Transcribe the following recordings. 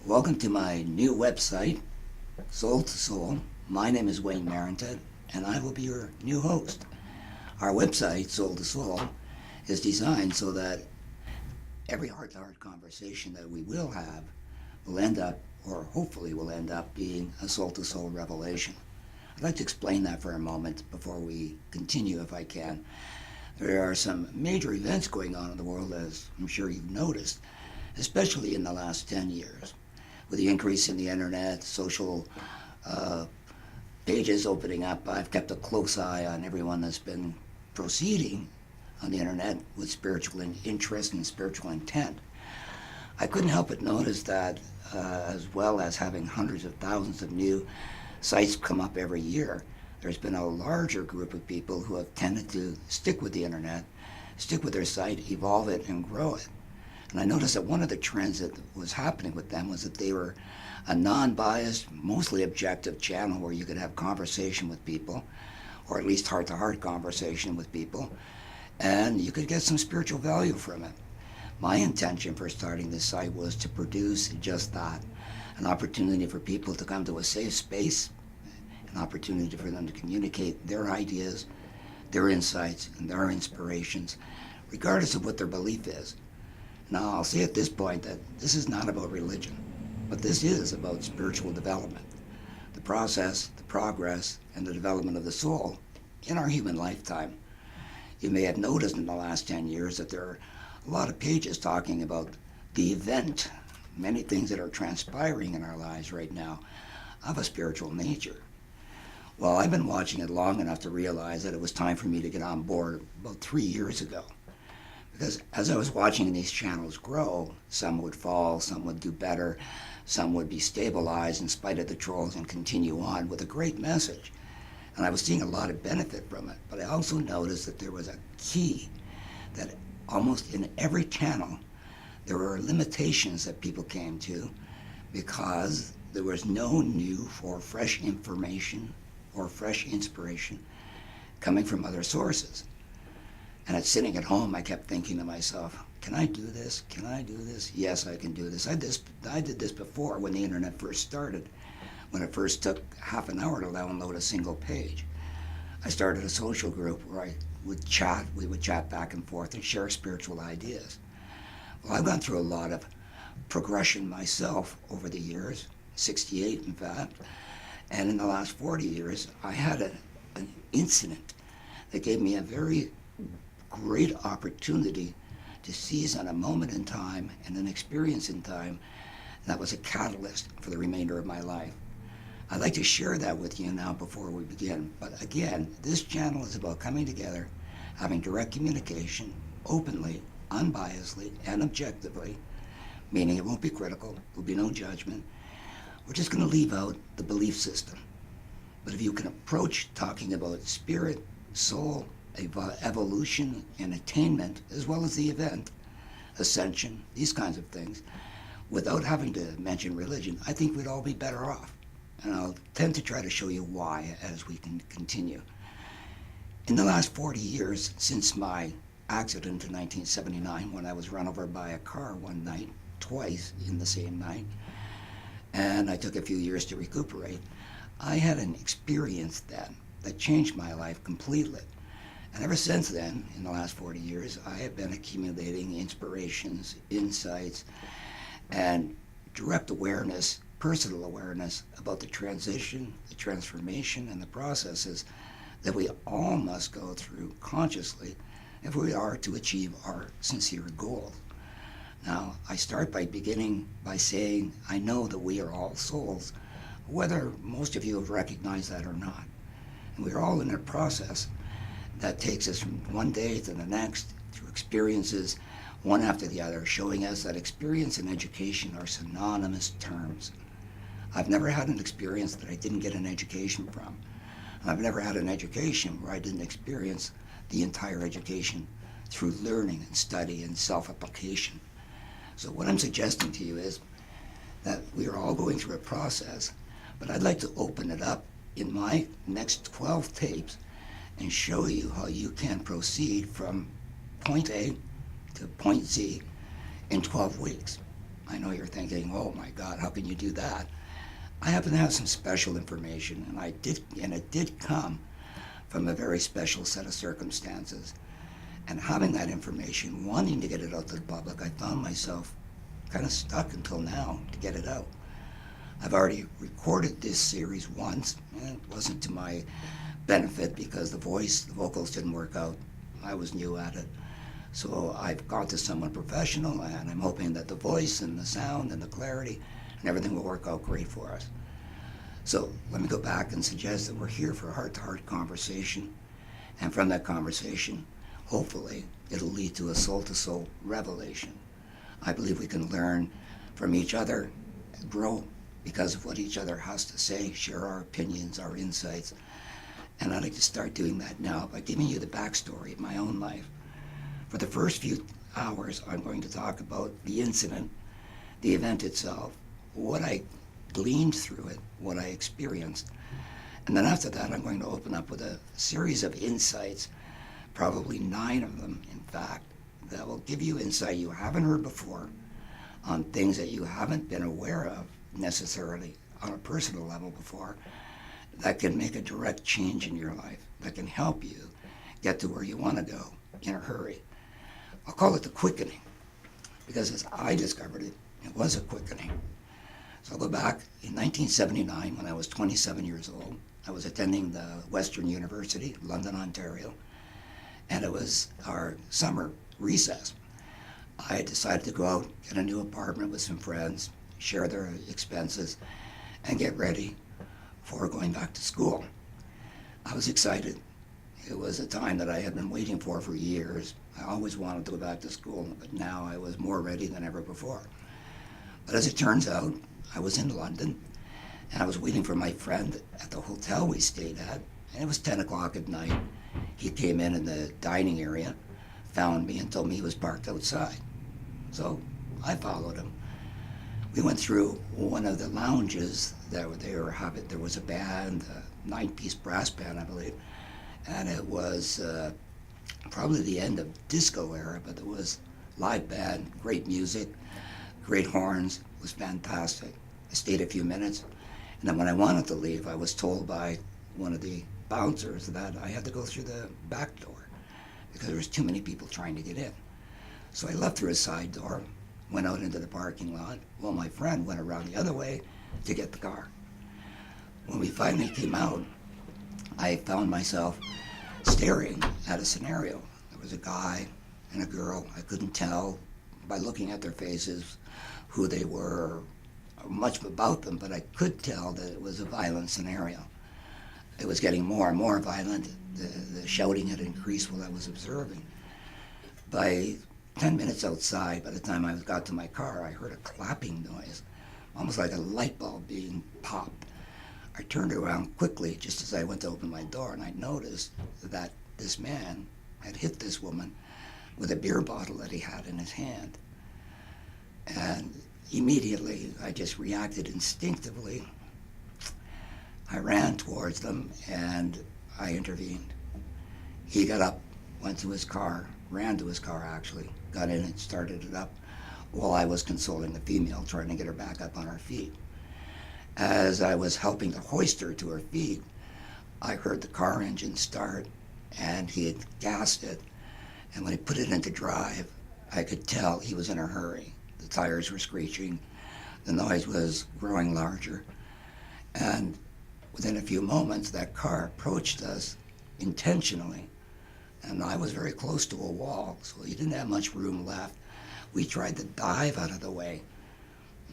Welcome to my new website, Soul to Soul. My name is Wayne Marentette, and I will be your new host. Our website, Soul to Soul, is designed so that every heart-to-heart conversation that we will have will end up, or hopefully will end up, being a soul-to-soul revelation. I'd like to explain that for a moment before we continue, if I can. There are some major events going on in the world, as I'm sure you've noticed, especially in the last 10 years. With the increase in the internet, social pages opening up, I've kept a close eye on everyone that's been proceeding on the internet with spiritual interest and spiritual intent. I couldn't help but notice that, as well as having hundreds of thousands of new sites come up every year, there's been a larger group of people who have tended to stick with the internet, stick with their site, evolve it, and grow it. And I noticed that one of the trends that was happening with them was that they were a non-biased, mostly objective channel where you could have conversation with people, or at least heart-to-heart conversation with people, and you could get some spiritual value from it. My intention for starting this site was to produce just that, an opportunity for people to come to a safe space, an opportunity for them to communicate their ideas, their insights, and their inspirations, regardless of what their belief is. Now, I'll say at this point that this is not about religion, but this is about spiritual development, the process, the progress, and the development of the soul in our human lifetime. You may have noticed in the last 10 years that there are a lot of pages talking about the event, many things that are transpiring in our lives right now of a spiritual nature. Well, I've been watching it long enough to realize that it was time for me to get on board about 3 years ago. Because as I was watching these channels grow, some would fall, some would do better, some would be stabilized in spite of the trolls and continue on with a great message. And I was seeing a lot of benefit from it. But I also noticed that there was a key that almost in every channel, there were limitations that people came to because there was no new or fresh information or fresh inspiration coming from other sources. And at sitting at home, I kept thinking to myself, can I do this? Can I do this? Yes, I can do this. I did this before when the internet first started, when it first took half an hour to download a single page. I started a social group where we would chat back and forth and share spiritual ideas. Well, I've gone through a lot of progression myself over the years, 68 in fact, and in the last 40 years, I had an incident that gave me a very great opportunity to seize on a moment in time and an experience in time that was a catalyst for the remainder of my life. I'd like to share that with you now before we begin. But again, this channel is about coming together, having direct communication, openly, unbiasedly, and objectively, meaning it won't be critical, there'll be no judgment. We're just going to leave out the belief system. But if you can approach talking about spirit, soul, evolution and attainment, as well as the event, ascension, these kinds of things, without having to mention religion, I think we'd all be better off. And I'll tend to try to show you why as we can continue. In the last 40 years, since my accident in 1979, when I was run over by a car one night, twice in the same night, and I took a few years to recuperate, I had an experience then that changed my life completely. And ever since then, in the last 40 years, I have been accumulating inspirations, insights, and direct awareness, personal awareness about the transition, the transformation, and the processes that we all must go through consciously if we are to achieve our sincere goals. Now, I start by beginning by saying, I know that we are all souls, whether most of you have recognized that or not. And we're all in a process that takes us from one day to the next through experiences, one after the other, showing us that experience and education are synonymous terms. I've never had an experience that I didn't get an education from. And I've never had an education where I didn't experience the entire education through learning and study and self-application. So what I'm suggesting to you is that we are all going through a process, but I'd like to open it up in my next 12 tapes and show you how you can proceed from point A to point Z in 12 weeks. I know you're thinking, oh my God, how can you do that? I happen to have some special information, and it did come from a very special set of circumstances. And having that information, wanting to get it out to the public, I found myself kind of stuck until now to get it out. I've already recorded this series once, and it wasn't to my benefit because the vocals didn't work out. I was new at it. So I've gone to someone professional, and I'm hoping that the voice and the sound and the clarity and everything will work out great for us. So let me go back and suggest that we're here for a heart-to-heart conversation. And from that conversation, hopefully, it'll lead to a soul-to-soul revelation. I believe we can learn from each other, grow because of what each other has to say, share our opinions, our insights. And I'd like to start doing that now by giving you the backstory of my own life. For the first few hours, I'm going to talk about the incident, the event itself, what I gleaned through it, what I experienced. And then after that, I'm going to open up with a series of insights, probably 9 of them, in fact, that will give you insight you haven't heard before on things that you haven't been aware of necessarily on a personal level before, that can make a direct change in your life, that can help you get to where you want to go in a hurry. I'll call it the quickening, because as I discovered it, it was a quickening. So I'll go back in 1979 when I was 27 years old. I was attending the Western University, London, Ontario, and it was our summer recess. I decided to go out, get a new apartment with some friends, share their expenses, and get ready for going back to school. I was excited. It was a time that I had been waiting for years. I always wanted to go back to school, but now I was more ready than ever before. But as it turns out, I was in London, and I was waiting for my friend at the hotel we stayed at, and it was 10 o'clock at night. He came in the dining area, found me, and told me he was parked outside. So I followed him. We went through one of the lounges that they were having. There was a band, a 9-piece brass band, I believe, and it was probably the end of disco era, but it was live band, great music, great horns. It was fantastic. I stayed a few minutes, and then when I wanted to leave, I was told by one of the bouncers that I had to go through the back door because there was too many people trying to get in. So I left through a side door, went out into the parking lot, while my friend went around the other way to get the car. When we finally came out, I found myself staring at a scenario. There was a guy and a girl. I couldn't tell by looking at their faces who they were or much about them, but I could tell that it was a violent scenario. It was getting more and more violent. The shouting had increased while I was observing. By 10 minutes outside, by the time I got to my car, I heard a clapping noise, almost like a light bulb being popped. I turned around quickly just as I went to open my door, and I noticed that this man had hit this woman with a beer bottle that he had in his hand. And immediately, I just reacted instinctively. I ran towards them, and I intervened. He got up, went to his car, ran to his car actually, got in and started it up while I was consoling the female, trying to get her back up on her feet. As I was helping to hoist her to her feet, I heard the car engine start, and he had gassed it. And when he put it into drive, I could tell he was in a hurry. The tires were screeching, the noise was growing larger, and within a few moments, that car approached us intentionally, and I was very close to a wall, so he didn't have much room left. We tried to dive out of the way.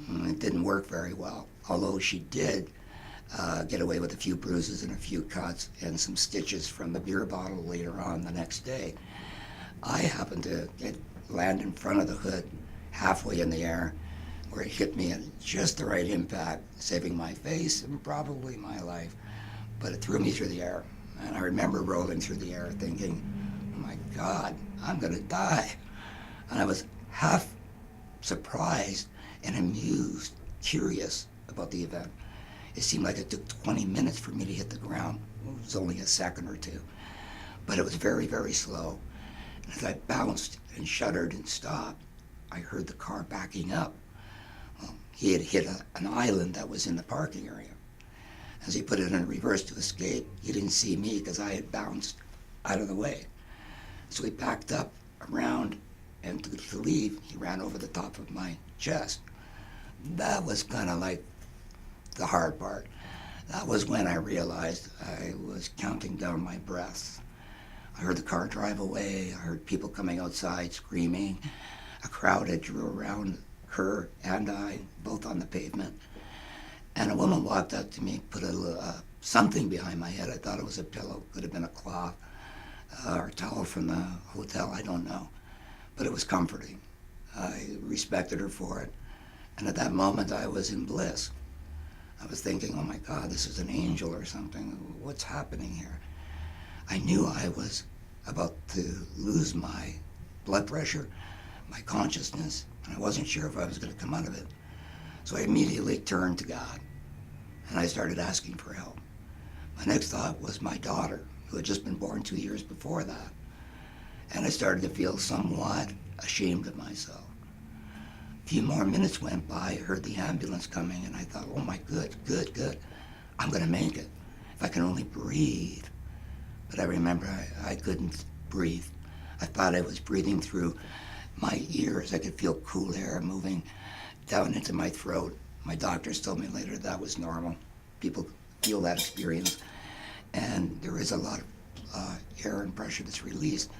It didn't work very well, although she did get away with a few bruises and a few cuts and some stitches from the beer bottle later on the next day. I happened to land in front of the hood, halfway in the air, where it hit me at just the right impact, saving my face and probably my life. But it threw me through the air. And I remember rolling through the air thinking, oh my God, I'm gonna die. And I was half surprised and amused, curious about the event. It seemed like it took 20 minutes for me to hit the ground. It was only a second or two. But it was very, very slow. And as I bounced and shuddered and stopped, I heard the car backing up. Well, he had hit an island that was in the parking area. As he put it in reverse to escape, he didn't see me because I had bounced out of the way. So he backed up around, and to leave, he ran over the top of my chest. That was kind of like the hard part. That was when I realized I was counting down my breaths. I heard the car drive away. I heard people coming outside screaming. A crowd had drew around her and I, both on the pavement. And a woman walked up to me, put something behind my head. I thought it was a pillow. Could have been a cloth or a towel from the hotel. I don't know. But it was comforting. I respected her for it. And at that moment, I was in bliss. I was thinking, oh my God, this is an angel or something. What's happening here? I knew I was about to lose my blood pressure, my consciousness, and I wasn't sure if I was going to come out of it. So I immediately turned to God, and I started asking for help. My next thought was my daughter, who had just been born 2 years before that. And I started to feel somewhat ashamed of myself. A few more minutes went by, I heard the ambulance coming, and I thought, oh my good. I'm going to make it. If I can only breathe. But I remember I couldn't breathe. I thought I was breathing through my ears. I could feel cool air moving down into my throat. My doctors told me later that was normal. People feel that experience. And there is a lot of air and pressure that's released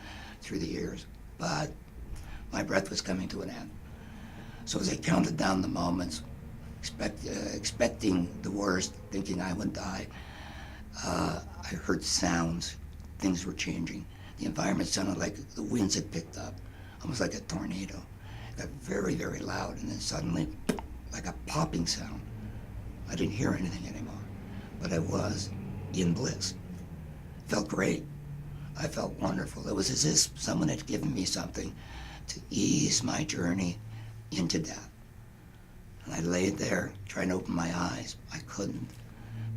through the ears. But my breath was coming to an end. So as I counted down the moments, expecting the worst, thinking I would die, I heard sounds. Things were changing. The environment sounded like the winds had picked up, almost like a tornado. It got very, very loud, and then suddenly, like a popping sound. I didn't hear anything anymore, but I was in bliss. It felt great. I felt wonderful. It was as if someone had given me something to ease my journey into death. And I laid there trying to open my eyes. I couldn't,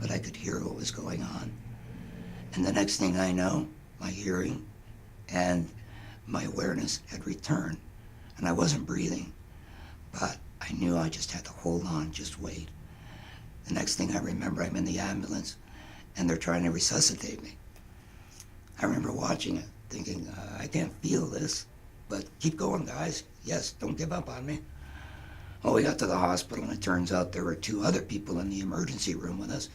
but I could hear what was going on. And the next thing I know, my hearing and my awareness had returned. And I wasn't breathing, but I knew I just had to hold on, just wait. The next thing I remember, I'm in the ambulance, and they're trying to resuscitate me. I remember watching it, thinking, I can't feel this, but keep going, guys. Yes, don't give up on me. Well, we got to the hospital, and it turns out there were 2 other people in the emergency room with us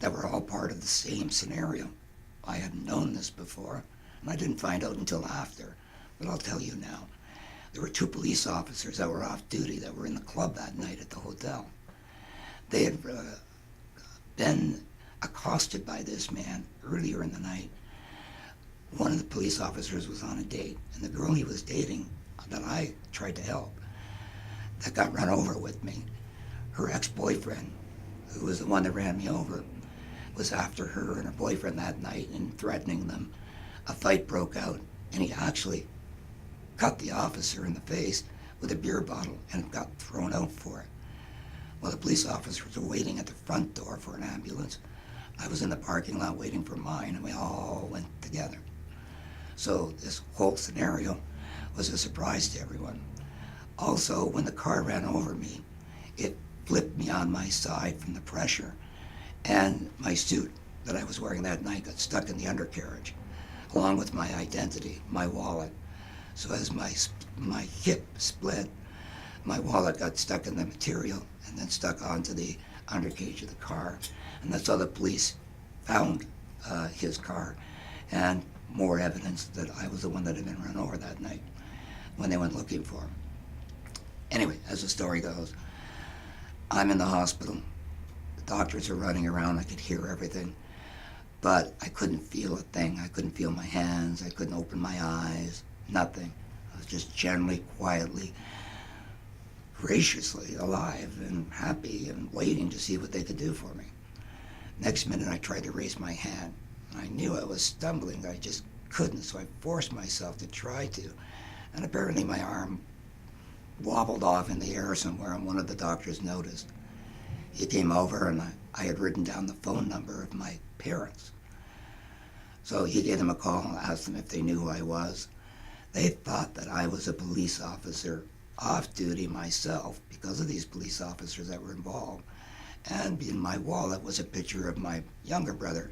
that were all part of the same scenario. I hadn't known this before, and I didn't find out until after, but I'll tell you now. There were 2 police officers that were off duty that were in the club that night at the hotel. They had been accosted by this man earlier in the night. One of the police officers was on a date, and the girl he was dating that I tried to help, that got run over with me, her ex-boyfriend, who was the one that ran me over, was after her and her boyfriend that night and threatening them. A fight broke out, and he actually cut the officer in the face with a beer bottle and got thrown out for it. Well, the police officers were waiting at the front door for an ambulance. I was in the parking lot waiting for mine, and we all went together. So this whole scenario was a surprise to everyone. Also, when the car ran over me, it flipped me on my side from the pressure, and my suit that I was wearing that night got stuck in the undercarriage, along with my identity, my wallet. So as my hip split, my wallet got stuck in the material and then stuck onto the undercarriage of the car. And that's how the police found his car, and more evidence that I was the one that had been run over that night when they went looking for him. Anyway, as the story goes, I'm in the hospital. The doctors are running around. I could hear everything, but I couldn't feel a thing. I couldn't feel my hands. I couldn't open my eyes. Nothing. I was just gently, quietly, graciously alive and happy and waiting to see what they could do for me. Next minute, I tried to raise my hand. I knew I was stumbling. I just couldn't, so I forced myself to try to. And apparently my arm wobbled off in the air somewhere, and one of the doctors noticed. He came over, and I had written down the phone number of my parents. So he gave them a call and asked them if they knew who I was. They thought that I was a police officer off duty myself because of these police officers that were involved. And in my wallet was a picture of my younger brother,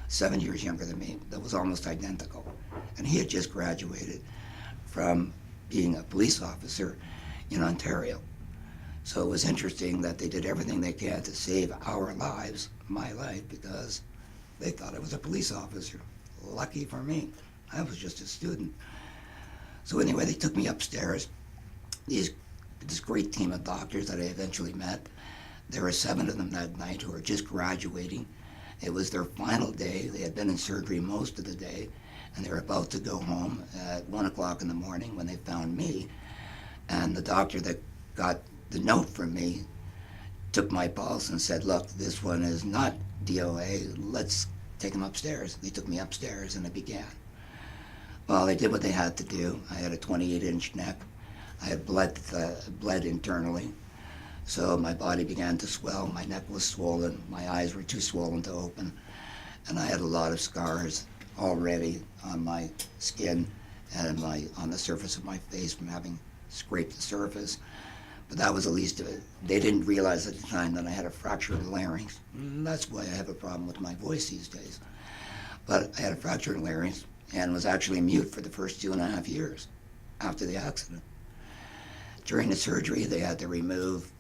7 years younger than me, that was almost identical. And he had just graduated from being a police officer in Ontario. So it was interesting that they did everything they can to save our lives, my life, because they thought I was a police officer. Lucky for me, I was just a student. So anyway, they took me upstairs. This great team of doctors that I eventually met, there were 7 of them that night who were just graduating. It was their final day. They had been in surgery most of the day, and they were about to go home at 1 o'clock in the morning when they found me. And the doctor that got the note from me took my pulse and said, look, this one is not DOA, let's take him upstairs. They took me upstairs and it began. Well, they did what they had to do. I had a 28-inch neck. I had bled internally. So my body began to swell, my neck was swollen, my eyes were too swollen to open, and I had a lot of scars already on my skin and on the surface of my face from having scraped the surface. But that was the least of it. They didn't realize at the time that I had a fractured larynx. That's why I have a problem with my voice these days. But I had a fractured larynx and was actually mute for the first 2.5 years after the accident. During the surgery, they had to remove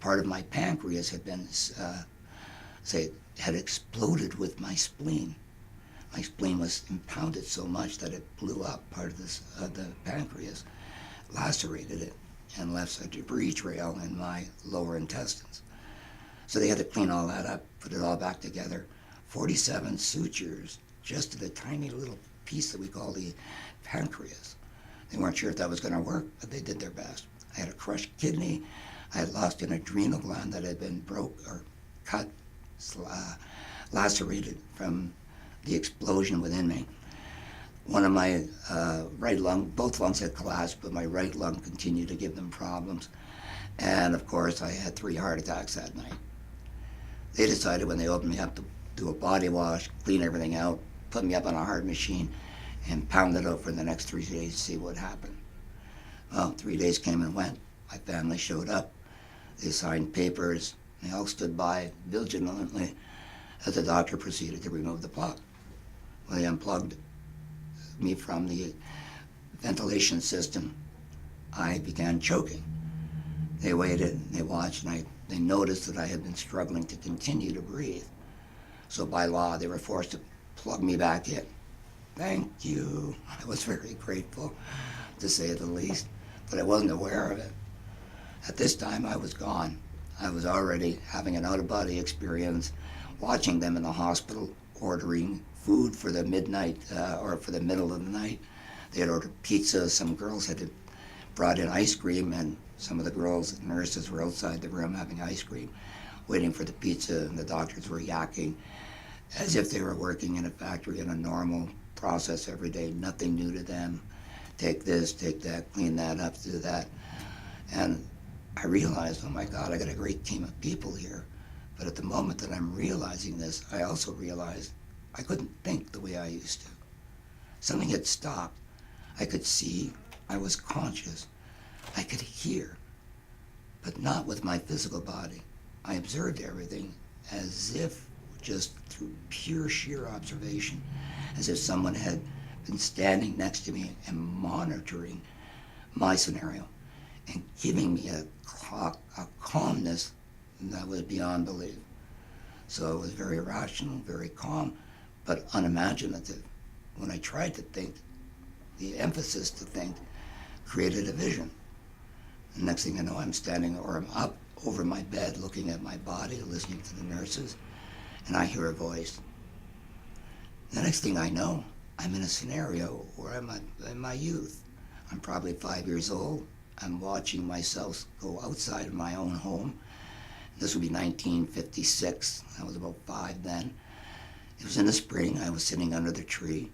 part of my pancreas had exploded with my spleen. My spleen was impounded so much that it blew up part of the pancreas, lacerated it, and left a debris trail in my lower intestines. So they had to clean all that up, put it all back together. 47 sutures just to the tiny little piece that we call the pancreas. They weren't sure if that was going to work, but they did their best. I had a crushed kidney. I had lost an adrenal gland that had been cut, lacerated from the explosion within me. One of my right lung, both lungs had collapsed, but my right lung continued to give them problems. And of course, I had 3 heart attacks that night. They decided when they opened me up to do a body wash, clean everything out, put me up on a heart machine, and pound it out for the next 3 days to see what happened. Well, 3 days came and went. My family showed up. They signed papers. They all stood by vigilantly as the doctor proceeded to remove the plug. Well, they unplugged me from the ventilation system. I began choking. They waited, they watched, and they noticed that I had been struggling to continue to breathe. So by law, they were forced to plug me back in. Thank you. I was very grateful, to say the least, but I wasn't aware of it. At this time, I was gone. I was already having an out-of-body experience, watching them in the hospital, ordering food for the midnight, or for the middle of the night. They had ordered pizza. Some girls had brought in ice cream, and some of the girls, nurses, were outside the room having ice cream, waiting for the pizza, and the doctors were yakking as if they were working in a factory in a normal process every day, nothing new to them. Take this, take that, clean that up, do that. And I realized, oh my God, I got a great team of people here. But at the moment that I'm realizing this, I also realized I couldn't think the way I used to. Something had stopped. I could see, I was conscious, I could hear, but not with my physical body. I observed everything as if just through pure sheer observation, as if someone had been standing next to me and monitoring my scenario and giving me a calmness that was beyond belief. So it was very rational, very calm, but unimaginative. When I tried to think, the emphasis to think created a vision. The next thing I know, I'm standing, or I'm up over my bed looking at my body, listening to the nurses, and I hear a voice. The next thing I know, I'm in a scenario where I'm in my youth. I'm probably 5 years old. I'm watching myself go outside of my own home. This would be 1956. I was about 5 then. It was in the spring. I was sitting under the tree.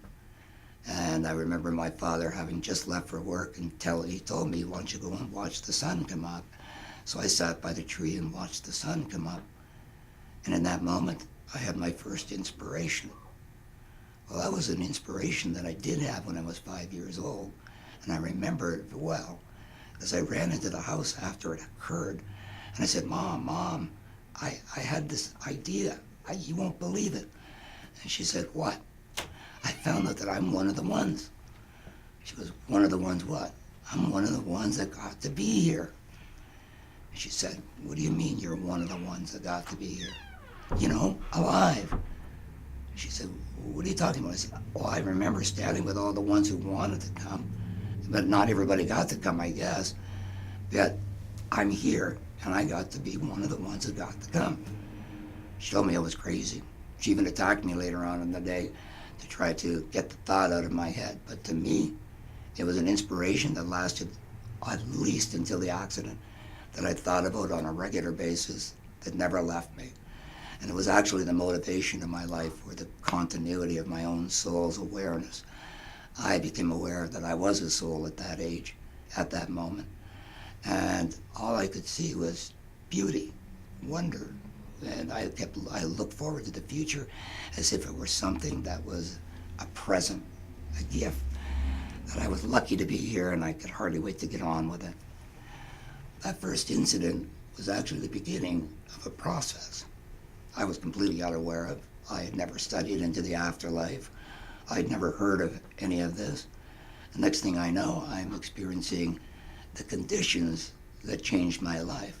And I remember my father having just left for work and he told me, why don't you go and watch the sun come up? So I sat by the tree and watched the sun come up. And in that moment, I had my first inspiration. Well, that was an inspiration that I did have when I was 5 years old. And I remember it well. because I ran into the house after it occurred, and I said, Mom, I had this idea. You won't believe it. And she said, what? I found out that I'm one of the ones. She goes, one of the ones what? I'm one of the ones that got to be here. And she said, what do you mean you're one of the ones that got to be here? You know, alive. She said, what are you talking about? I said, well, I remember standing with all the ones who wanted to come, but not everybody got to come, I guess. Yet I'm here, and I got to be one of the ones that got to come. She told me I was crazy. She even attacked me later on in the day to try to get the thought out of my head. But to me, it was an inspiration that lasted at least until the accident, that I thought about on a regular basis, that never left me. And it was actually the motivation of my life, or the continuity of my own soul's awareness. I became aware that I was a soul at that age, at that moment. And all I could see was beauty, wonder. And I looked forward to the future as if it were something that was a present, a gift, that I was lucky to be here and I could hardly wait to get on with it. That first incident was actually the beginning of a process I was completely unaware of. I had never studied into the afterlife. I'd never heard of any of this. The next thing I know, I'm experiencing the conditions that changed my life,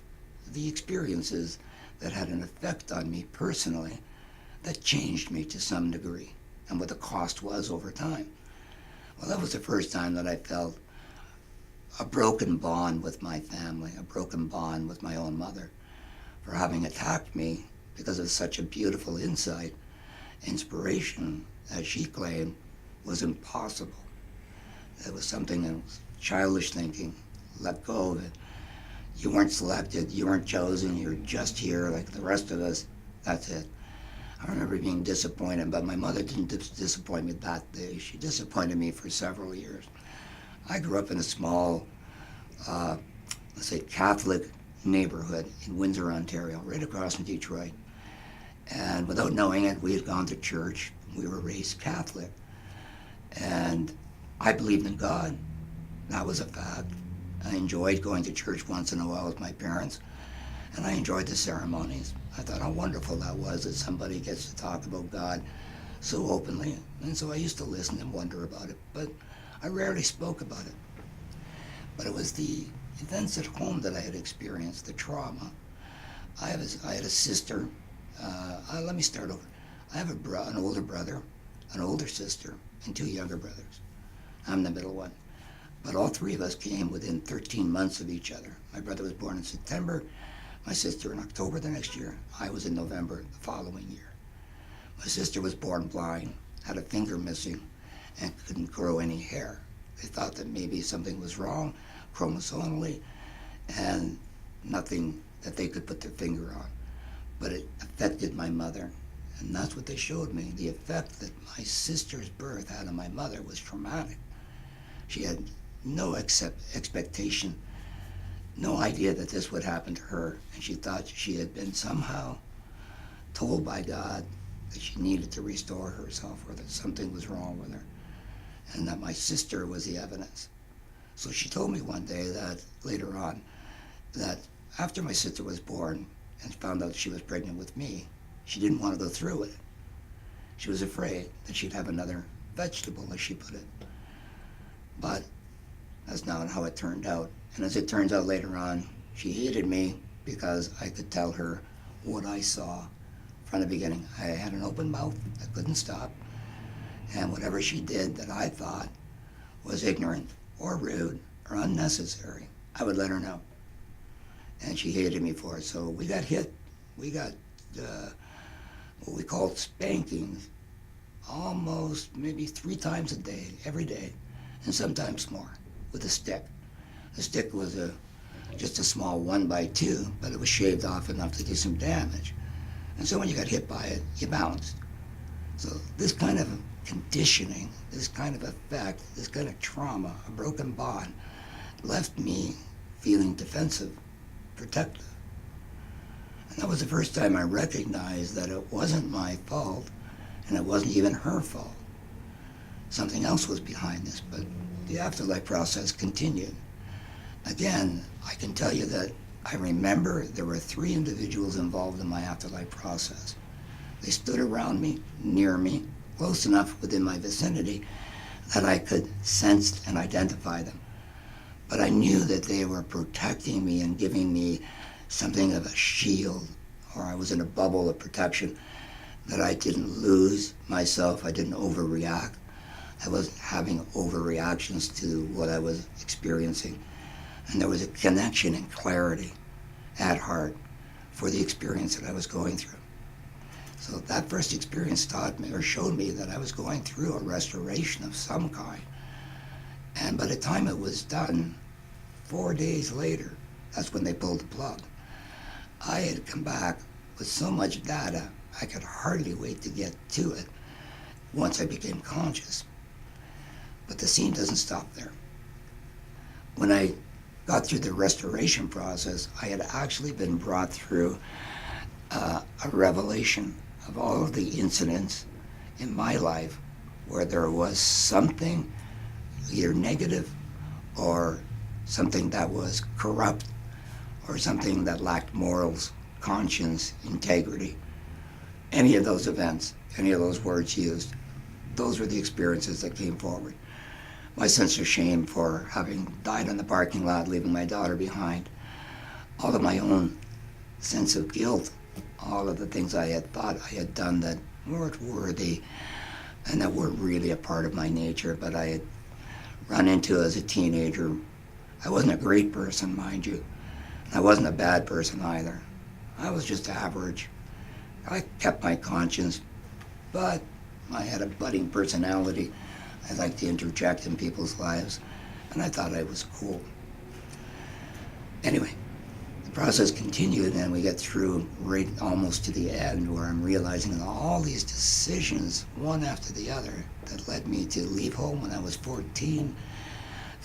the experiences that had an effect on me personally, that changed me to some degree, and what the cost was over time. Well, that was the first time that I felt a broken bond with my family, a broken bond with my own mother, for having attacked me because of such a beautiful insight, inspiration, as she claimed, was impossible. It was something that was childish thinking. Let go of it. You weren't selected, you weren't chosen, you're just here like the rest of us. That's it. I remember being disappointed, but my mother didn't disappoint me that day. She disappointed me for several years. I grew up in a small, let's say, Catholic neighborhood in Windsor, Ontario, right across from Detroit. And without knowing it, we had gone to church. We were raised Catholic. And I believed in God. That was a fact. I enjoyed going to church once in a while with my parents, and I enjoyed the ceremonies. I thought how wonderful that was, that somebody gets to talk about God so openly. And so I used to listen and wonder about it, but I rarely spoke about it. But it was the events at home that I had experienced, the trauma. I had a sister. Let me start over. I have an older brother, an older sister, and two younger brothers. I'm the middle one. But all three of us came within 13 months of each other. My brother was born in September, my sister in October the next year. I was in November the following year. My sister was born blind, had a finger missing, and couldn't grow any hair. They thought that maybe something was wrong chromosomally, and nothing that they could put their finger on. But it affected my mother, and that's what they showed me. The effect that my sister's birth had on my mother was traumatic. She had no expectation, no idea that this would happen to her, and she thought she had been somehow told by God that she needed to restore herself, or that something was wrong with her, and that my sister was the evidence. So she told me one day that later on, that after my sister was born and found out she was pregnant with me, she didn't want to go through with it. She was afraid that she'd have another vegetable, as she put it. But that's not how it turned out. And as it turns out later on, she hated me because I could tell her what I saw from the beginning. I had an open mouth, I couldn't stop. And whatever she did that I thought was ignorant or rude or unnecessary, I would let her know. And she hated me for it. So we got hit. We got what we called spankings almost maybe 3 times a day, every day, and sometimes more, with a stick. The stick was just a small 1x2, but it was shaved off enough to do some damage. And so when you got hit by it, you bounced. So this kind of conditioning, this kind of effect, this kind of trauma, a broken bond, left me feeling defensive, protective. And that was the first time I recognized that it wasn't my fault, and it wasn't even her fault. Something else was behind this, but the afterlife process continued. Again, I can tell you that I remember there were 3 individuals involved in my afterlife process. They stood around me, near me, close enough within my vicinity that I could sense and identify them. But I knew that they were protecting me and giving me something of a shield, or I was in a bubble of protection, that I didn't lose myself, I didn't overreact. I was having overreactions to what I was experiencing. And there was a connection and clarity at heart for the experience that I was going through. So that first experience taught me, or showed me, that I was going through a restoration of some kind. And by the time it was done, 4 days later, that's when they pulled the plug. I had come back with so much data, I could hardly wait to get to it once I became conscious. But the scene doesn't stop there. When I got through the restoration process, I had actually been brought through a revelation of all of the incidents in my life where there was something either negative or something that was corrupt or something that lacked morals, conscience, integrity. Any of those events, any of those words used, those were the experiences that came forward. My sense of shame for having died in the parking lot, leaving my daughter behind, all of my own sense of guilt, all of the things I had thought I had done that weren't worthy and that weren't really a part of my nature, but I had run into as a teenager. I wasn't a great person, mind you. I wasn't a bad person either. I was just average. I kept my conscience, but I had a budding personality. I liked to interject in people's lives, and I thought I was cool. Anyway, the process continued, and we get through right almost to the end, where I'm realizing that all these decisions, one after the other, that led me to leave home when I was 14,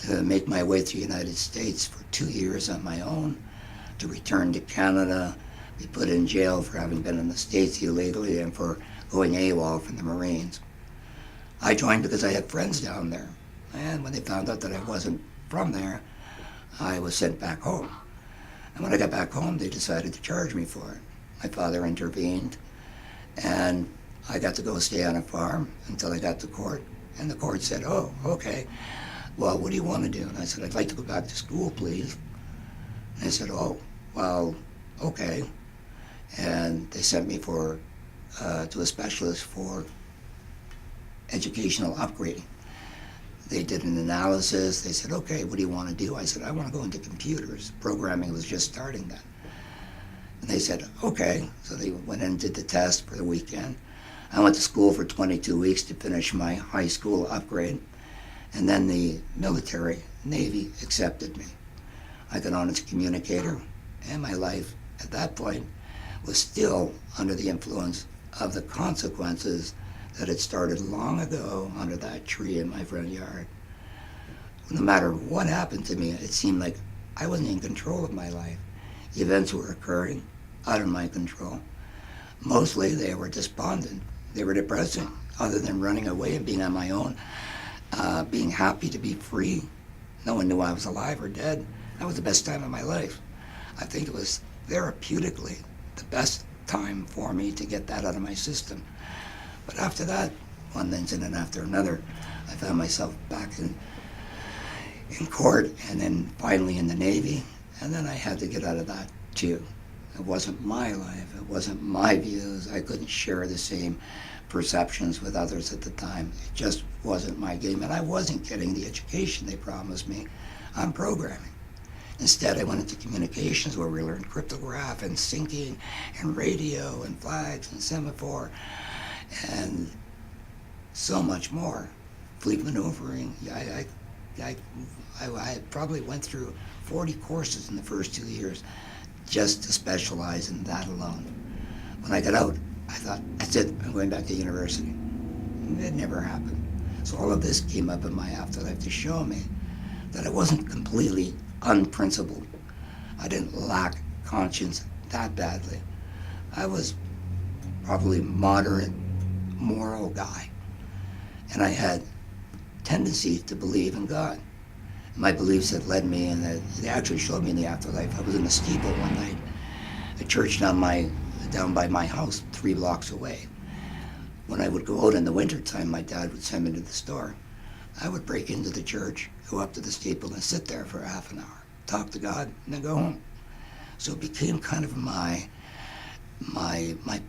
to make my way through the United States for 2 years on my own, to return to Canada, be put in jail for having been in the States illegally and for going AWOL from the Marines. I joined because I had friends down there, and when they found out that I wasn't from there, I was sent back home. And when I got back home, they decided to charge me for it. My father intervened, and I got to go stay on a farm until I got to court, and the court said, "Oh, okay, well, what do you want to do?" And I said, "I'd like to go back to school, please." And they said, "Oh, well, okay." And they sent me to a specialist for educational upgrading. They did an analysis. They said, "Okay, what do you want to do?" I said, "I want to go into computers." Programming was just starting then. And they said, "Okay." So they went in and did the test for the weekend. I went to school for 22 weeks to finish my high school upgrade. And then the military, Navy, accepted me. I got on as a communicator, and my life at that point was still under the influence of the consequences that had started long ago under that tree in my front yard. No matter what happened to me, it seemed like I wasn't in control of my life. Events were occurring out of my control. Mostly they were despondent. They were depressing, other than running away and being on my own, being happy to be free. No one knew I was alive or dead. That was the best time of my life. I think it was therapeutically the best time for me to get that out of my system. But after that, one incident after another, I found myself back in court, and then finally in the Navy, and then I had to get out of that too. It wasn't my life, it wasn't my views. I couldn't share the same perceptions with others at the time. It just wasn't my game, and I wasn't getting the education they promised me on programming. Instead, I went into communications, where we learned cryptograph and syncing and radio and flags and semaphore and so much more. Fleet maneuvering. I probably went through 40 courses in the first 2 years just to specialize in that alone. When I got out, I thought, that's it, I'm going back to university. It never happened. So all of this came up in my afterlife to show me that I wasn't completely unprincipled. I didn't lack conscience that badly. I was probably moderate, moral guy. And I had tendencies to believe in God. my beliefs had led me, and that they actually showed me in the afterlife. I was in a steeple one night, a church down by my house, 3 blocks away. When I would go out in the wintertime, my dad would send me to the store. I would break into the church, go up to the steeple, and sit there for half an hour, talk to God, and then go home. So it became kind of my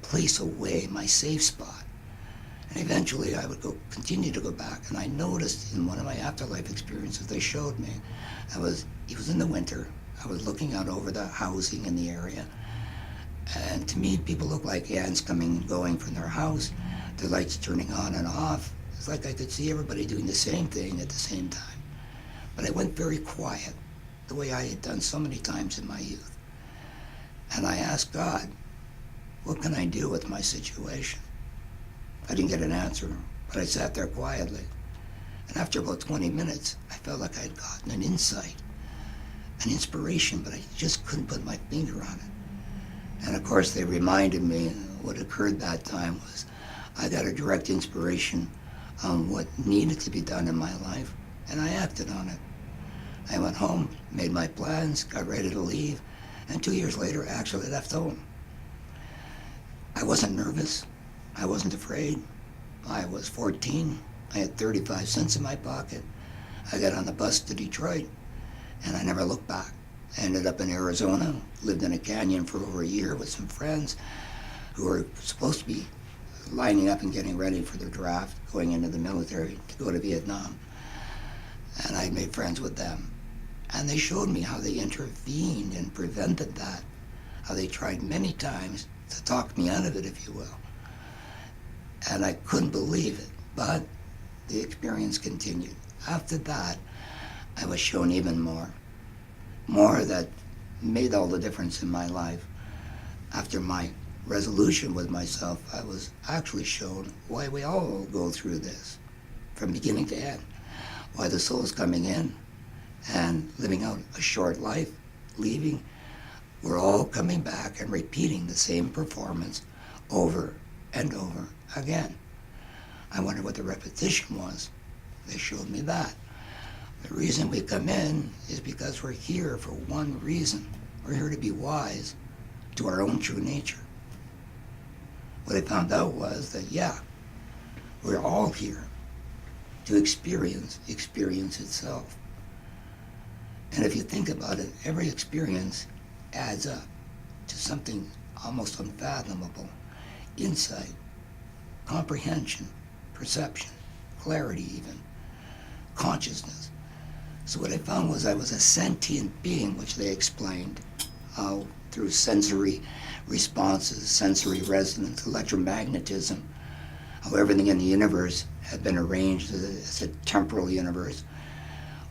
place away, my safe spot. And eventually I would continue to go back, and I noticed in one of my afterlife experiences they showed me, it was in the winter, I was looking out over the housing in the area, and to me people looked like ants coming and going from their house, their lights turning on and off. It's like I could see everybody doing the same thing at the same time. But I went very quiet, the way I had done so many times in my youth. And I asked God, what can I do with my situation? I didn't get an answer, but I sat there quietly. And after about 20 minutes, I felt like I had gotten an insight, an inspiration, but I just couldn't put my finger on it. And of course, they reminded me what occurred that time was I got a direct inspiration on what needed to be done in my life, and I acted on it. I went home, made my plans, got ready to leave, and 2 years later, I actually left home. I wasn't nervous. I wasn't afraid. I was 14. I had 35 cents in my pocket. I got on the bus to Detroit, and I never looked back. I ended up in Arizona, lived in a canyon for over a year with some friends who were supposed to be lining up and getting ready for their draft, going into the military to go to Vietnam. And I made friends with them. And they showed me how they intervened and prevented that, how they tried many times to talk me out of it, if you will. And I couldn't believe it, but the experience continued. After that, I was shown even more that made all the difference in my life. After my resolution with myself, I was actually shown why we all go through this, from beginning to end, why the soul is coming in and living out a short life, leaving. We're all coming back and repeating the same performance over and over again. I wonder what the repetition was. They showed me that. The reason we come in is because we're here for one reason. We're here to be wise to our own true nature. What I found out was that, yeah, we're all here to experience itself. And if you think about it, every experience adds up to something almost unfathomable. Insight, comprehension, perception, clarity even, consciousness. So what I found was I was a sentient being, which they explained through sensory responses, sensory resonance, electromagnetism, how everything in the universe had been arranged as a temporal universe,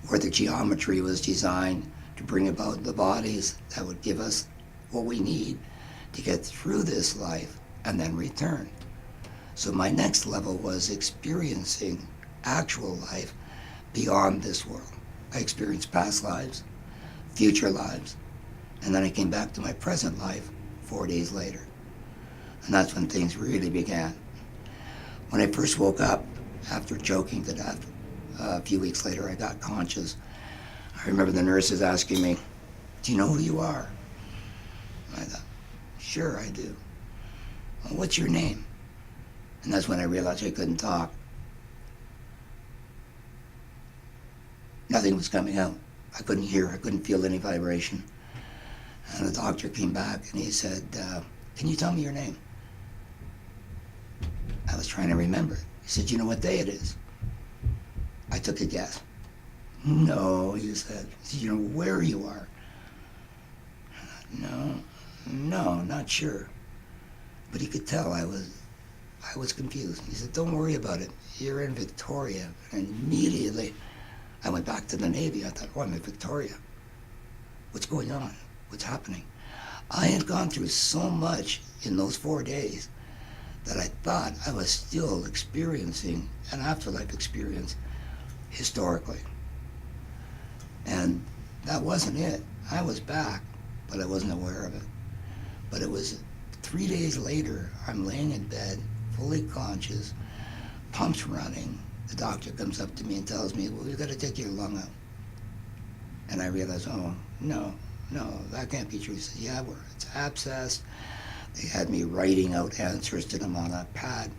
where the geometry was designed to bring about the bodies that would give us what we need to get through this life and then return. So my next level was experiencing actual life beyond this world. I experienced past lives, future lives, and then I came back to my present life 4 days later. And that's when things really began. When I first woke up, after choking to death, a few weeks later I got conscious. I remember the nurses asking me, "Do you know who you are?" I thought, "Sure, I do." "Well, what's your name?" And that's when I realized I couldn't talk. Nothing was coming out. I couldn't hear, I couldn't feel any vibration. And the doctor came back and he said, "Can you tell me your name?" I was trying to remember. He said, "You know what day it is?" I took a guess. "No," he said. He said, "You know where you are?" No, not sure. But he could tell I was confused. He said, "Don't worry about it. You're in Victoria." And immediately I went back to the Navy. I thought, "Oh, I'm in Victoria. What's going on? What's happening?" I had gone through so much in those 4 days that I thought I was still experiencing an afterlife experience historically. And that wasn't it. I was back, but I wasn't aware of it. But it was 3 days later, I'm laying in bed, fully conscious, pumps running. The doctor comes up to me and tells me, "Well, we've got to take your lung out." And I realized, oh, no, that can't be true. He said, yeah, it's abscessed. They had me writing out answers to them on a pad.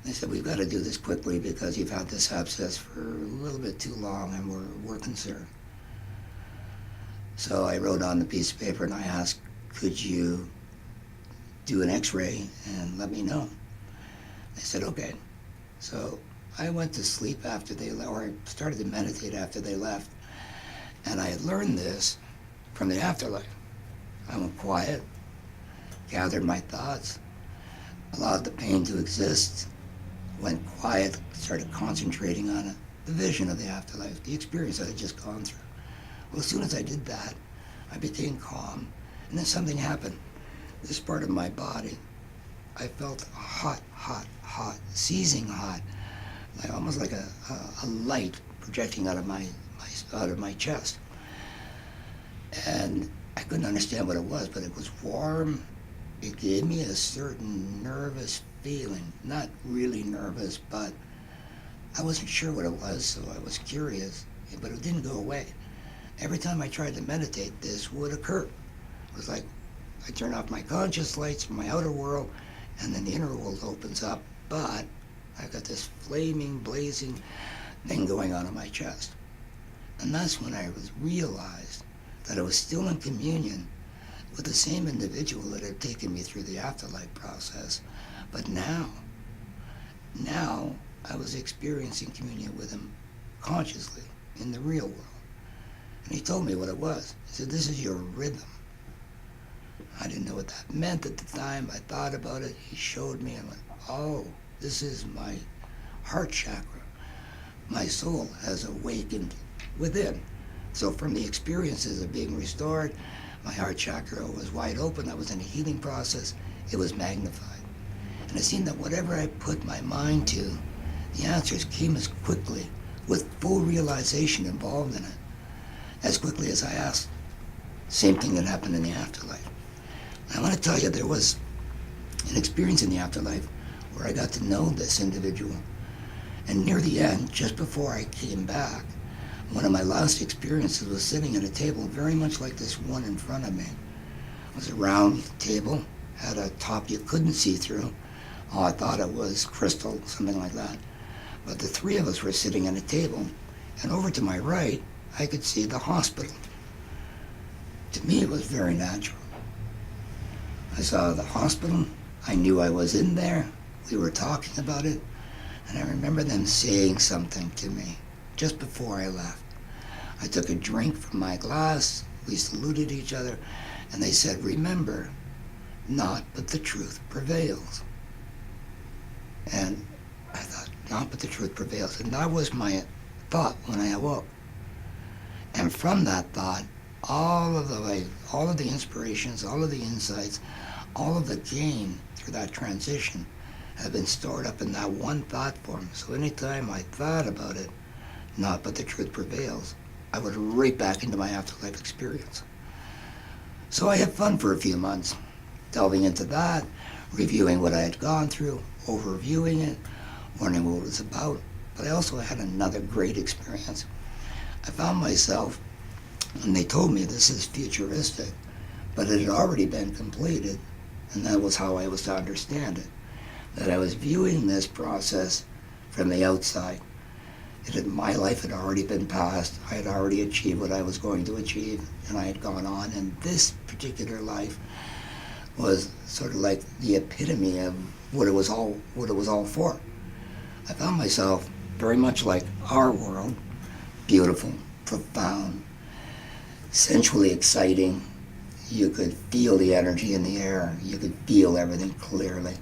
They said, we've got to do this quickly because you've had this abscess for a little bit too long and we're concerned. So I wrote on the piece of paper and I asked, could you do an x-ray and let me know? They said, okay. So I went to sleep after they left, or I started to meditate after they left. And I had learned this from the afterlife. I went quiet, gathered my thoughts, allowed the pain to exist, went quiet, started concentrating on it, the vision of the afterlife, the experience I had just gone through. Well, as soon as I did that, I became calm, and then something happened. This part of my body, I felt hot, seizing hot, like almost like a light projecting out of my chest. And I couldn't understand what it was, but it was warm. It gave me a certain nervous feeling, not really nervous, but I wasn't sure what it was, so I was curious, but it didn't go away. Every time I tried to meditate, this would occur. It was like I turn off my conscious lights from my outer world, and then the inner world opens up, but I've got this flaming, blazing thing going on in my chest. And that's when I realized that I was still in communion with the same individual that had taken me through the afterlife process. But now I was experiencing communion with him consciously in the real world. And he told me what it was. He said, this is your rhythm. I didn't know what that meant at the time. I thought about it. He showed me and went, oh, this is my heart chakra. My soul has awakened within. So from the experiences of being restored, my heart chakra was wide open. I was in a healing process. It was magnified. And it seemed that whatever I put my mind to, the answers came as quickly, with full realization involved in it, as quickly as I asked. Same thing that happened in the afterlife. And I want to tell you, there was an experience in the afterlife where I got to know this individual. And near the end, just before I came back, one of my last experiences was sitting at a table very much like this one in front of me. It was a round table, had a top you couldn't see through. Oh, I thought it was crystal, something like that. But the three of us were sitting at a table, and over to my right, I could see the hospital. To me, it was very natural. I saw the hospital. I knew I was in there. We were talking about it. And I remember them saying something to me just before I left. I took a drink from my glass. We saluted each other. And they said, remember, naught but the truth prevails. And I thought, naught but the truth prevails. And that was my thought when I awoke. And from that thought, all of the inspirations, all of the insights, all of the gain through that transition have been stored up in that one thought form. So anytime I thought about it, naught but the truth prevails, I would right back into my afterlife experience. So I had fun for a few months, delving into that, reviewing what I had gone through, overviewing it, learning what it was about. But I also had another great experience. I found myself, and they told me this is futuristic, but it had already been completed, and that was how I was to understand it, that I was viewing this process from the outside. My life had already been passed. I had already achieved what I was going to achieve, and I had gone on, and this particular life was sort of like the epitome of what it was all for. I found myself very much like our world, beautiful, profound, sensually exciting. You could feel the energy in the air. You could feel everything clearly.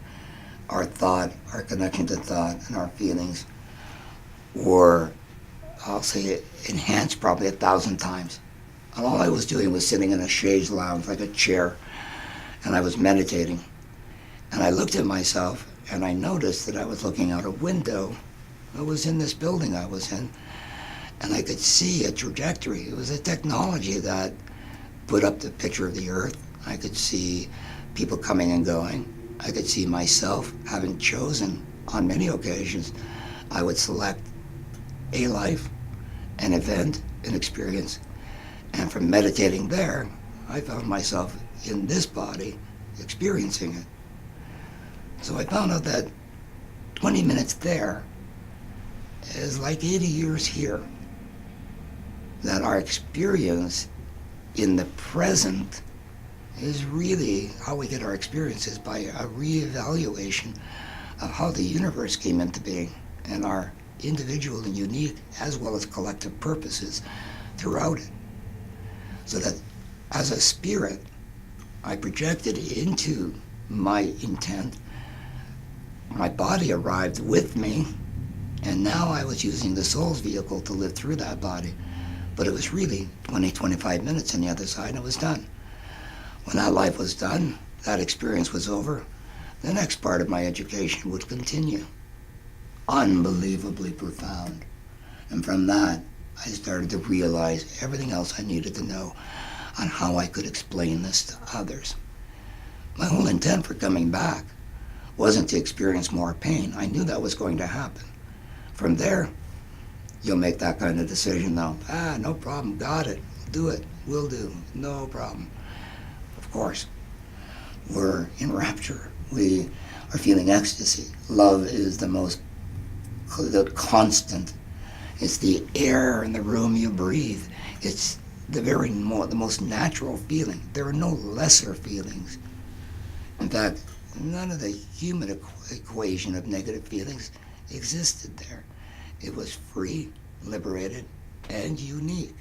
Our thought, our connection to thought, and our feelings were, I'll say, enhanced probably 1,000 times. And all I was doing was sitting in a chaise lounge, like a chair, and I was meditating. And I looked at myself, and I noticed that I was looking out a window. I was in this building I was in, and I could see a trajectory. It was a technology that put up the picture of the Earth. I could see people coming and going. I could see myself having chosen, on many occasions, I would select a life, an event, an experience, And from meditating there, I found myself in this body experiencing it. So I found out that 20 minutes there is like 80 years here. That our experience in the present is really how we get our experiences, by a reevaluation of how the universe came into being and our individual and unique as well as collective purposes throughout it. So that as a spirit, I projected into my intent, my body arrived with me, and now I was using the soul's vehicle to live through that body. But it was really 20, 25 minutes on the other side, and it was done. When that life was done, that experience was over, the next part of my education would continue. Unbelievably profound. And from that, I started to realize everything else I needed to know on how I could explain this to others. My whole intent for coming back wasn't to experience more pain. I knew that was going to happen. From there, you'll make that kind of decision though. No problem, got it, do it, will do, no problem. Of course, we're in rapture. We are feeling ecstasy. Love is the constant. It's the air in the room you breathe. It's the most natural feeling. There are no lesser feelings. In fact, none of the human equation of negative feelings existed there. It was free, liberated, and unique,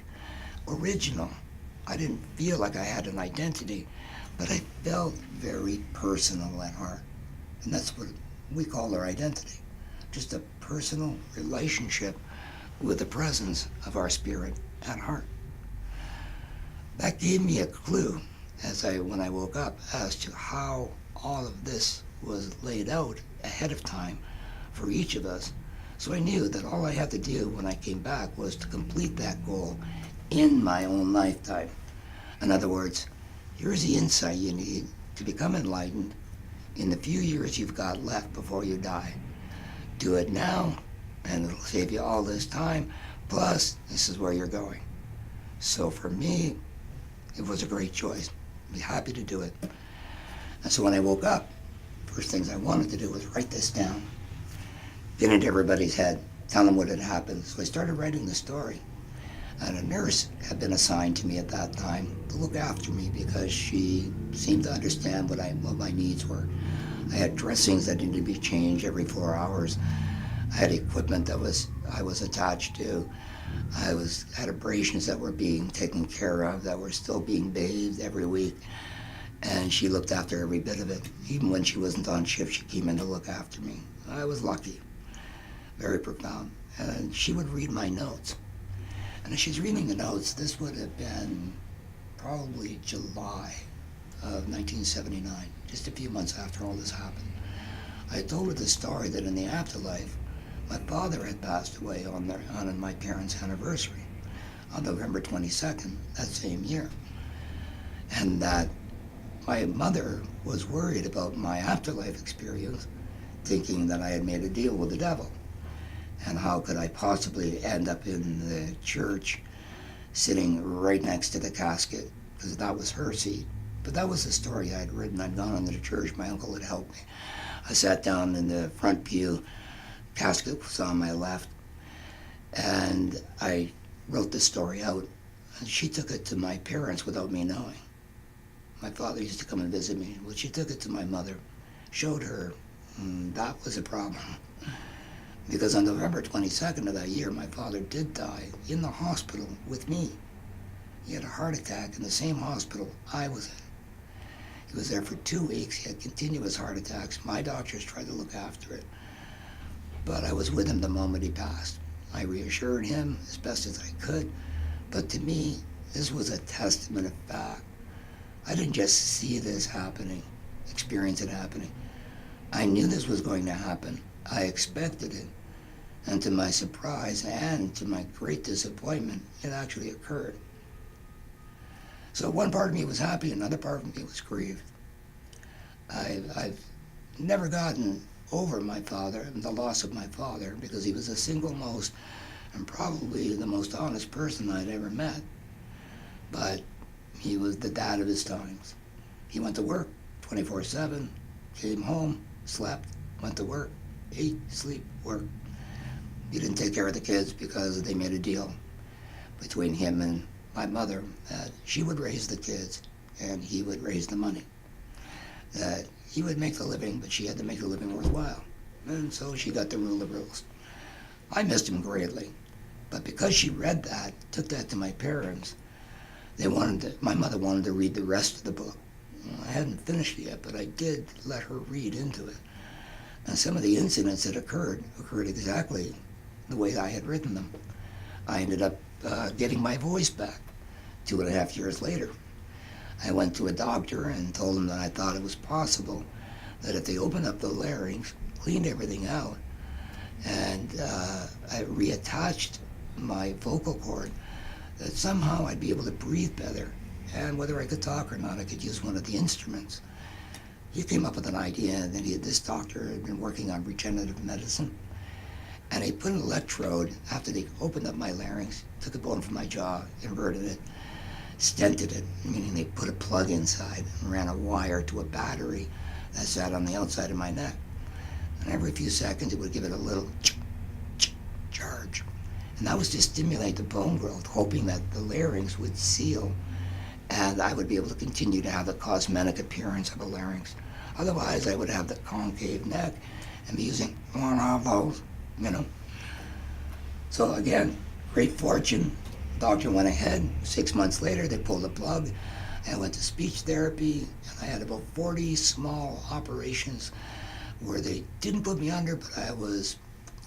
original. I didn't feel like I had an identity, but I felt very personal at heart. And that's what we call our identity. Just a personal relationship with the presence of our spirit at heart. That gave me a clue when I woke up as to how all of this was laid out ahead of time for each of us. So I knew that all I had to do when I came back was to complete that goal in my own lifetime. In other words, here's the insight you need to become enlightened in the few years you've got left before you die. Do it now, and it'll save you all this time, plus this is where you're going. So for me, it was a great choice. I'd be happy to do it. And so when I woke up, first things I wanted to do was write this down, get into everybody's head, tell them what had happened. So I started writing the story. And a nurse had been assigned to me at that time to look after me because she seemed to understand what my needs were. I had dressings that needed to be changed every 4 hours. I had equipment that I was attached to. I had abrasions that were being taken care of, that were still being bathed every week. And she looked after every bit of it. Even when she wasn't on shift, she came in to look after me. I was lucky, very profound. And she would read my notes. And as she's reading the notes, this would have been probably July of 1979, just a few months after all this happened. I told her the story that in the afterlife, my father had passed away on my parents' anniversary, on November 22nd, that same year. And that my mother was worried about my afterlife experience, thinking that I had made a deal with the devil. And how could I possibly end up in the church sitting right next to the casket, because that was her seat. But that was the story I had written. I'd gone into the church, my uncle had helped me. I sat down in the front pew, casket was on my left, and I wrote the story out. And she took it to my parents without me knowing. My father used to come and visit me. Well, she took it to my mother, showed her, that was a problem. Because on November 22nd of that year, my father did die in the hospital with me. He had a heart attack in the same hospital I was in. He was there for 2 weeks. He had continuous heart attacks. My doctors tried to look after it. But I was with him the moment he passed. I reassured him as best as I could. But to me, this was a testament of fact. I didn't just see this happening, experience it happening. I knew this was going to happen. I expected it. And to my surprise and to my great disappointment, it actually occurred. So one part of me was happy, another part of me was grieved. I've never gotten over my father and the loss of my father, because he was the single most and probably the most honest person I'd ever met. but he was the dad of his times. He went to work 24/7, came home, slept, went to work, ate, sleep, work. He didn't take care of the kids because they made a deal between him and my mother that she would raise the kids and he would raise the money. That he would make the living, but she had to make the living worthwhile. And so she got to rule the rules. I missed him greatly, but because she read that, took that to my parents, my mother wanted to read the rest of the book. I hadn't finished it yet, but I did let her read into it. And some of the incidents that occurred exactly the way I had written them. I ended up getting my voice back 2.5 years later. I went to a doctor and told him that I thought it was possible that if they opened up the larynx, cleaned everything out, and I reattached my vocal cord, that somehow I'd be able to breathe better. And whether I could talk or not, I could use one of the instruments. He came up with an idea that this doctor had been working on regenerative medicine. And they put an electrode, after they opened up my larynx, took a bone from my jaw, inverted it, stented it, meaning they put a plug inside and ran a wire to a battery that sat on the outside of my neck. And every few seconds it would give it a little charge. And that was to stimulate the bone growth, hoping that the larynx would seal and I would be able to continue to have the cosmetic appearance of a larynx. Otherwise, I would have the concave neck and be using one of those, you know. So again, great fortune. Doctor went ahead. 6 months later, they pulled the plug. I went to speech therapy, and I had about 40 small operations where they didn't put me under, but I was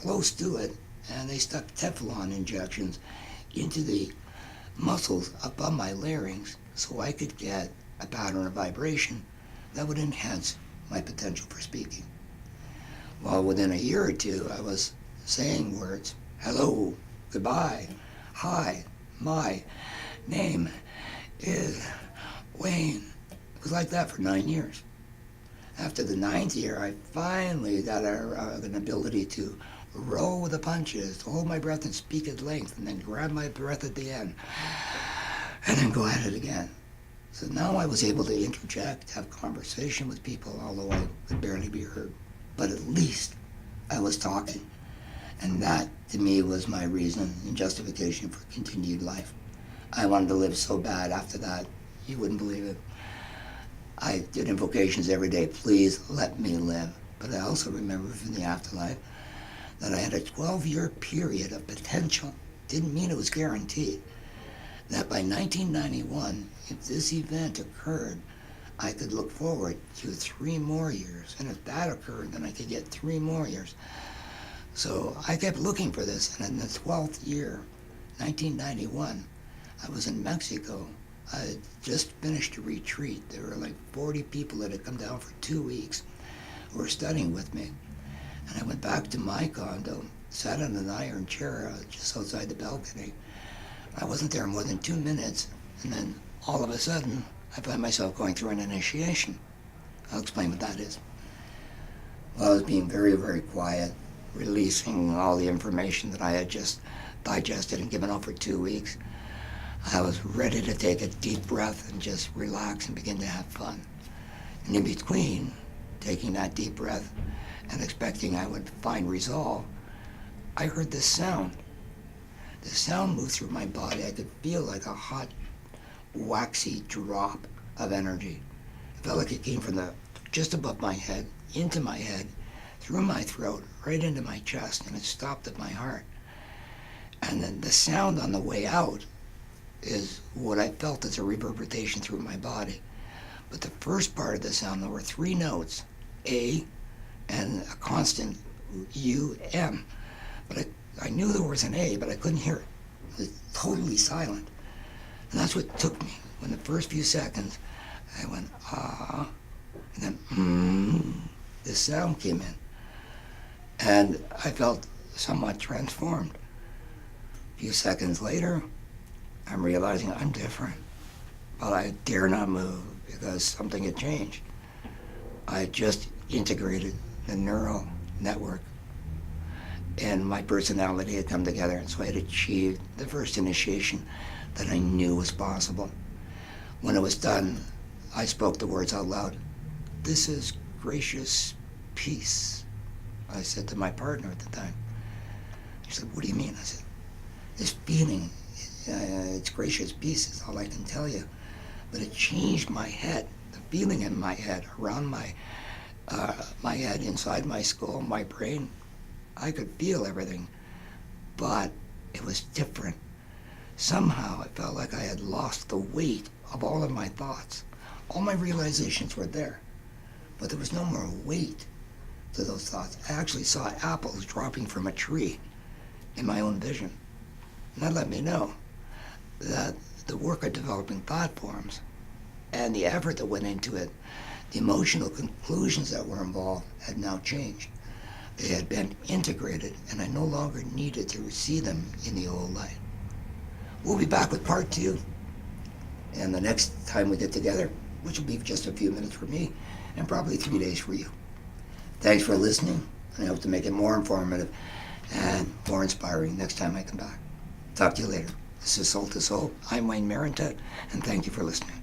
close to it, and they stuck Teflon injections into the muscles above my larynx so I could get a pattern of vibration that would enhance my potential for speaking. Well, within a year or two, I was saying words. Hello, goodbye, hi, my name is Wayne. It was like that for 9 years. After the 9th year, I finally got an ability to roll with the punches, to hold my breath and speak at length, and then grab my breath at the end, and then go at it again. So now I was able to interject, have conversation with people, although I could barely be heard. But at least I was talking. And that, to me, was my reason and justification for continued life. I wanted to live so bad after that, you wouldn't believe it. I did invocations every day, please let me live. But I also remember from the afterlife that I had a 12-year period of potential. Didn't mean it was guaranteed. That by 1991, if this event occurred, I could look forward to 3 more years. And if that occurred, then I could get 3 more years. So I kept looking for this. And in the 12th year, 1991, I was in Mexico. I had just finished a retreat. There were like 40 people that had come down for 2 weeks who were studying with me. And I went back to my condo, sat on an iron chair just outside the balcony. I wasn't there more than 2 minutes, and then all of a sudden, I find myself going through an initiation. I'll explain what that is. Well, I was being very, very quiet, releasing all the information that I had just digested and given out for 2 weeks. I was ready to take a deep breath and just relax and begin to have fun. And in between taking that deep breath and expecting I would find resolve, I heard this sound. The sound moved through my body. I could feel like a hot, waxy drop of energy. It felt like it came from just above my head, into my head, through my throat, right into my chest, and it stopped at my heart. And then the sound on the way out is what I felt as a reverberation through my body. But the first part of the sound, there were 3 notes, A, and a constant U-M. But I knew there was an A, but I couldn't hear it. It was totally silent. And that's what took me. When the first few seconds, I went, ah, and then, this sound came in. And I felt somewhat transformed. A few seconds later, I'm realizing I'm different. But I dare not move because something had changed. I had just integrated the neural network and my personality had come together, and so I had achieved the first initiation that I knew was possible. When it was done, I spoke the words out loud. "This is gracious peace," I said to my partner at the time. She said, "What do you mean?" I said, "This feeling, it's gracious peace is all I can tell you." But it changed my head, the feeling in my head, around my head, inside my skull, my brain. I could feel everything, but it was different. Somehow I felt like I had lost the weight of all of my thoughts. All my realizations were there, but there was no more weight to those thoughts. I actually saw apples dropping from a tree in my own vision. And that let me know that the work of developing thought forms and the effort that went into it, the emotional conclusions that were involved had now changed. They had been integrated, and I no longer needed to see them in the old light. We'll be back with part 2, and the next time we get together, which will be just a few minutes for me, and probably 3 days for you. Thanks for listening, and I hope to make it more informative and more inspiring next time I come back. Talk to you later. This is Soul to Soul. I'm Wayne Marentette, and thank you for listening.